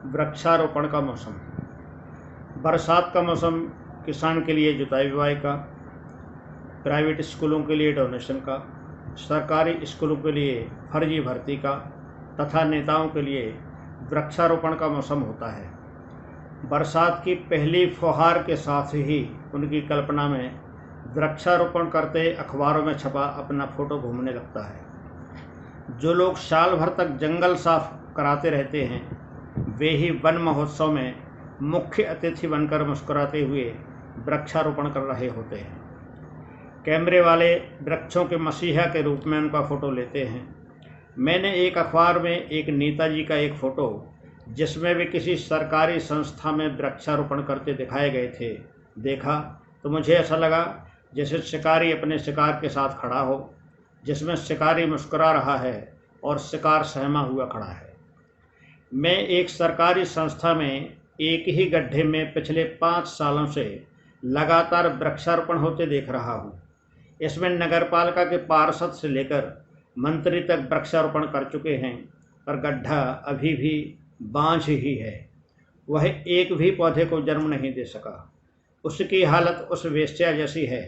वृक्षारोपण का मौसम। बरसात का मौसम किसान के लिए जुताई बुआई का, प्राइवेट स्कूलों के लिए डोनेशन का, सरकारी स्कूलों के लिए फर्जी भर्ती का तथा नेताओं के लिए वृक्षारोपण का मौसम होता है। बरसात की पहली फुहार के साथ ही उनकी कल्पना में वृक्षारोपण करते अखबारों में छपा अपना फोटो घूमने लगता है। जो लोग साल भर तक जंगल साफ कराते रहते हैं वे ही वन महोत्सव में मुख्य अतिथि बनकर मुस्कुराते हुए वृक्षारोपण कर रहे होते हैं। कैमरे वाले वृक्षों के मसीहा के रूप में उनका फ़ोटो लेते हैं। मैंने एक अखबार में एक नेताजी का एक फ़ोटो जिसमें वे किसी सरकारी संस्था में वृक्षारोपण करते दिखाए गए थे देखा तो मुझे ऐसा लगा जैसे शिकारी अपने शिकार के साथ खड़ा हो, जिसमें शिकारी मुस्कुरा रहा है और शिकार सहमा हुआ खड़ा है। मैं एक सरकारी संस्था में एक ही गड्ढे में पिछले 5 सालों से लगातार वृक्षारोपण होते देख रहा हूँ। इसमें नगरपालिका के पार्षद से लेकर मंत्री तक वृक्षारोपण कर चुके हैं, पर गड्ढा अभी भी बांझ ही है। वह एक भी पौधे को जन्म नहीं दे सका। उसकी हालत उस वेश्या जैसी है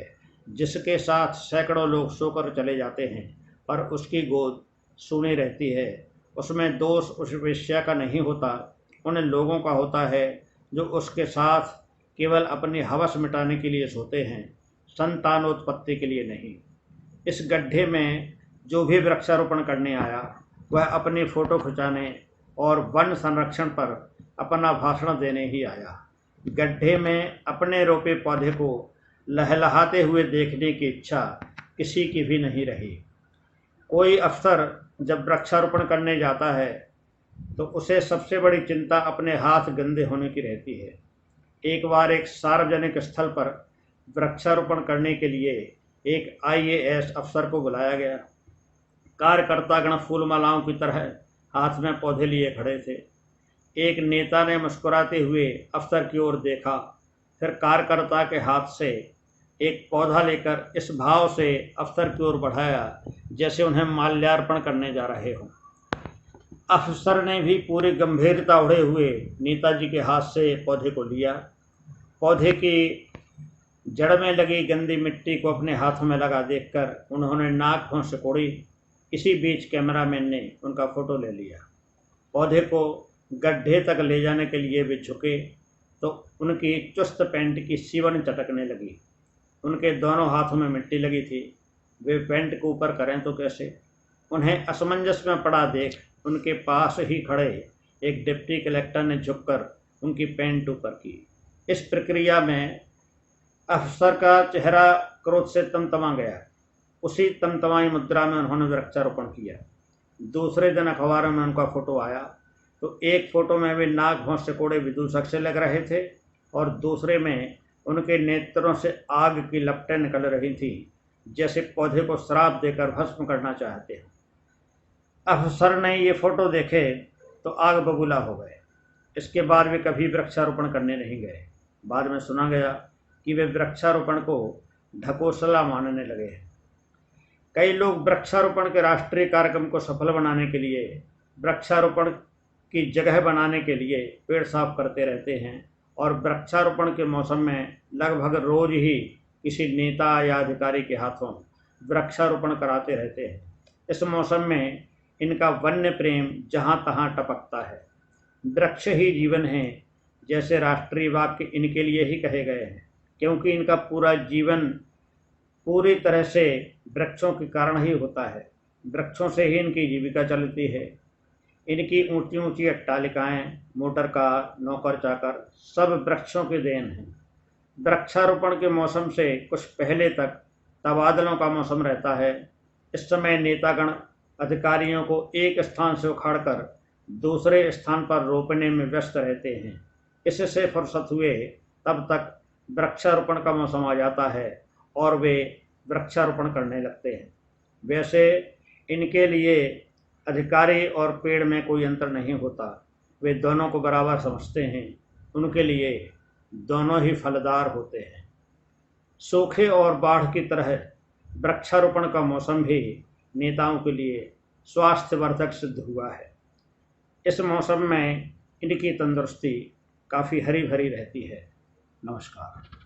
जिसके साथ सैकड़ों लोग सोकर चले जाते हैं, पर उसकी गोद सूनी रहती है। उसमें दोष उस वेश्या का नहीं होता, उन लोगों का होता है जो उसके साथ केवल अपनी हवस मिटाने के लिए सोते हैं, संतानोत्पत्ति के लिए नहीं। इस गड्ढे में जो भी वृक्षारोपण करने आया वह अपनी फ़ोटो खिंचाने और वन संरक्षण पर अपना भाषण देने ही आया। गड्ढे में अपने रोपे पौधे को लहलहाते हुए देखने की इच्छा किसी की भी नहीं रही। कोई अफसर जब वृक्षारोपण करने जाता है तो उसे सबसे बड़ी चिंता अपने हाथ गंदे होने की रहती है। एक बार एक सार्वजनिक स्थल पर वृक्षारोपण करने के लिए एक IAS अफसर को बुलाया गया। कार्यकर्तागण फूलमालाओं की तरह हाथ में पौधे लिए खड़े थे। एक नेता ने मुस्कुराते हुए अफसर की ओर देखा, फिर कार्यकर्ता के हाथ से एक पौधा लेकर इस भाव से अफसर की ओर बढ़ाया जैसे उन्हें माल्यार्पण करने जा रहे हों। अफसर ने भी पूरी गंभीरता उड़े हुए नेताजी के हाथ से पौधे को लिया। पौधे की जड़ में लगी गंदी मिट्टी को अपने हाथों में लगा देखकर उन्होंने नाक भौं सिकोड़ी। इसी बीच कैमरामैन ने उनका फ़ोटो ले लिया। पौधे को गड्ढे तक ले जाने के लिए वे झुके तो उनकी चुस्त पैंट की सिवन चटकने लगी। उनके दोनों हाथों में मिट्टी लगी थी। वे पैंट को ऊपर करें तो कैसे? उन्हें असमंजस में पड़ा देख उनके पास ही खड़े एक डिप्टी कलेक्टर ने झुककर उनकी पैंट ऊपर की। इस प्रक्रिया में अफसर का चेहरा क्रोध से तमतमा गया। उसी तमतमाई मुद्रा में उन्होंने वृक्षारोपण किया। दूसरे दिन अखबारों में उनका फ़ोटो आया तो एक फ़ोटो में वे नाक भौं सिकोड़े विदूषक से लग रहे थे और दूसरे में उनके नेत्रों से आग की लपटें निकल रही थी, जैसे पौधे को श्राप देकर भस्म करना चाहते हैं। अफसर ने ये फ़ोटो देखे तो आग बबूला हो गए। इसके बाद वे कभी वृक्षारोपण करने नहीं गए। बाद में सुना गया कि वे वृक्षारोपण को ढकोसला मानने लगे। कई लोग वृक्षारोपण के राष्ट्रीय कार्यक्रम को सफल बनाने के लिए, वृक्षारोपण की जगह बनाने के लिए पेड़ साफ करते रहते हैं और वृक्षारोपण के मौसम में लगभग रोज ही किसी नेता या अधिकारी के हाथों वृक्षारोपण कराते रहते हैं। इस मौसम में इनका वन्य प्रेम जहाँ तहाँ टपकता है। वृक्ष ही जीवन है जैसे राष्ट्रीय वाक्य इनके लिए ही कहे गए हैं, क्योंकि इनका पूरा जीवन पूरी तरह से वृक्षों के कारण ही होता है। वृक्षों से ही इनकी जीविका चलती है। इनकी ऊंची ऊंची अट्टालिकाएँ, मोटर कार, नौकर चाकर सब वृक्षों की देन हैं। वृक्षारोपण के मौसम से कुछ पहले तक तबादलों का मौसम रहता है। इस समय नेतागण अधिकारियों को एक स्थान से उखाड़कर दूसरे स्थान पर रोपने में व्यस्त रहते हैं। इससे फुर्सत हुए तब तक वृक्षारोपण का मौसम आ जाता है और वे वृक्षारोपण करने लगते हैं। वैसे इनके लिए अधिकारी और पेड़ में कोई अंतर नहीं होता। वे दोनों को बराबर समझते हैं। उनके लिए दोनों ही फलदार होते हैं। सूखे और बाढ़ की तरह वृक्षारोपण का मौसम भी नेताओं के लिए स्वास्थ्यवर्धक सिद्ध हुआ है। इस मौसम में इनकी तंदुरुस्ती काफ़ी हरी भरी रहती है। नमस्कार।